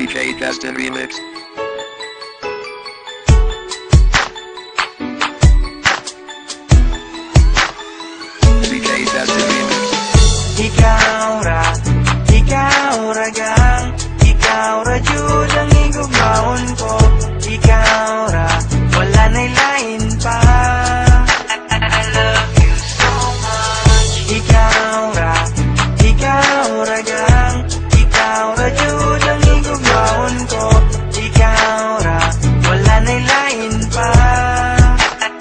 DJ Destin Remix. DJ Destin Remix. Ikaw ragang, ikaw ra jud ang igugmaon ko. Ikaw ra, wala na'y lain pa. I love you so much. Ikaw ragang, ikaw ra jud ang igugmaon ko. Ikaw ra, wala na'y lain pa.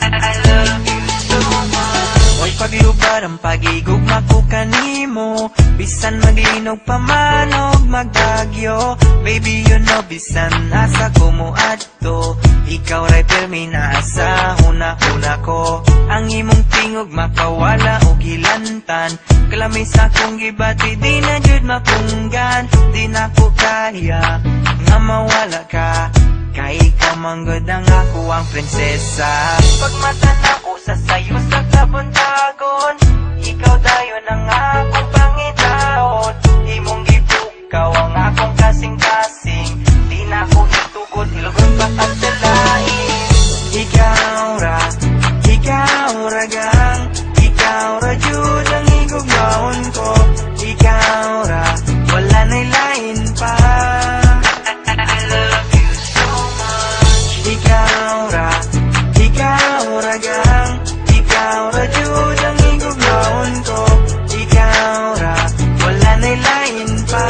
I love you so much. Oy paglubar ang pag-igugma ko kanimo, bisan maglinog pa man og magdagyo. Baby you know bisan asa ko mo adto, ikaw ray pirmi na asa una ko. Ang imong tingog makawala og gilantan, kalamay sa akong gibati di na jud mapunggan. Di na ko kaya nga mawala ka, kay ikaw manggod ang ako ang prinsesa. Pagmata na ko sa sayo sa kabuntagon, ikaw dayon ang akong pangitaon. Imong gipukaw ang akong kasing-kasing, di na ko itugod ilugon pa at dalain. Ikaw ragang, ikaw ra jud ang igugmaon ko. Ikaw ra, wala na'y lain pa. I love you so much. Ikaw ragang, ikaw ra jud ang igugmaon ko. Ikaw ra, wala na'y lain pa.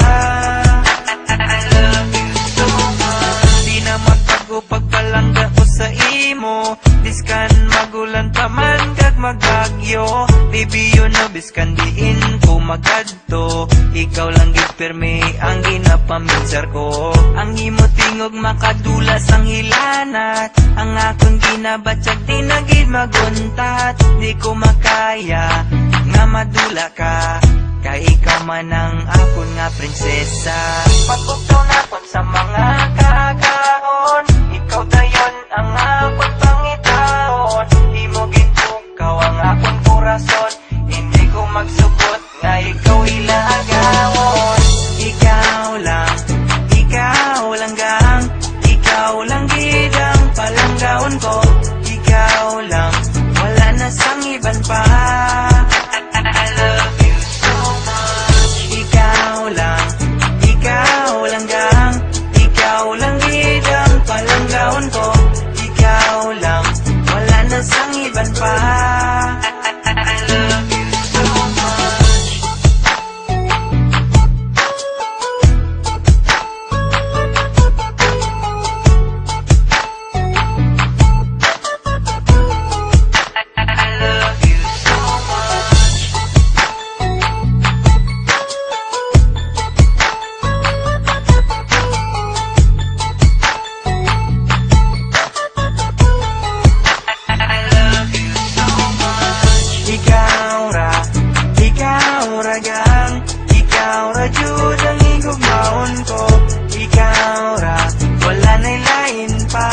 I love you so much. Di na magtago pagpalangga ko sa imo, biskan magulan pa man kag magagyo. Baby you know biskan diin ko magadto, ikaw lang gipirmi ang ginapaminsar ko. Ang imo tingog makadulas ang hilanat, ang akong ginabatsag di na gid maguntat. Di ko makaya nga madula ka, kay ikaw man ang akon nga prinsesa. Pagkuktaw nakon sa mga kakaon, ikaw dayon ang akon pangitaon. Di mo gintukaw ang akon korason, hindi ko magsubot nga ikaw ilagawon. Ikaw lang gang, ikaw lang gidang palanggaon ko. Ikaw lang, wala na sang iban pa. I love you so much. Ikaw lang gang, ikaw lang gidang palanggaon ko. Ikaw lang, wala na sang iban pa. I love you so much. I love you so much. I love you so much. Ikaw ragang, ikaw ra jud ang igugmaon ko. Ikaw ra, wala na'y lain pa.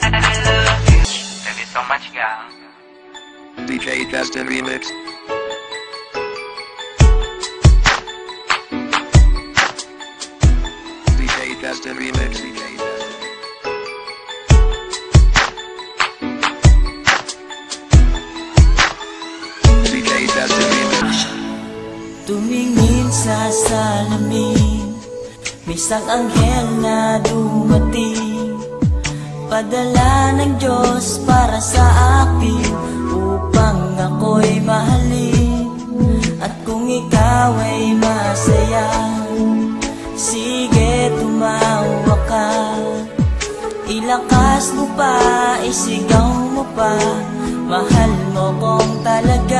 I love you. Love you so much, gang. DJ Destin Remix. DJ Destin Remix. DJ Destin. DJ Destin Remix. Tumingin sa salamin, may isang anghel na dumating, padala ng Diyos para sa akin, upang ako'y mahalin. At kung ikaw ay masaya, sige tumawa ka, ilakas mo pa, isigaw mo pa, mahal mo kong talaga.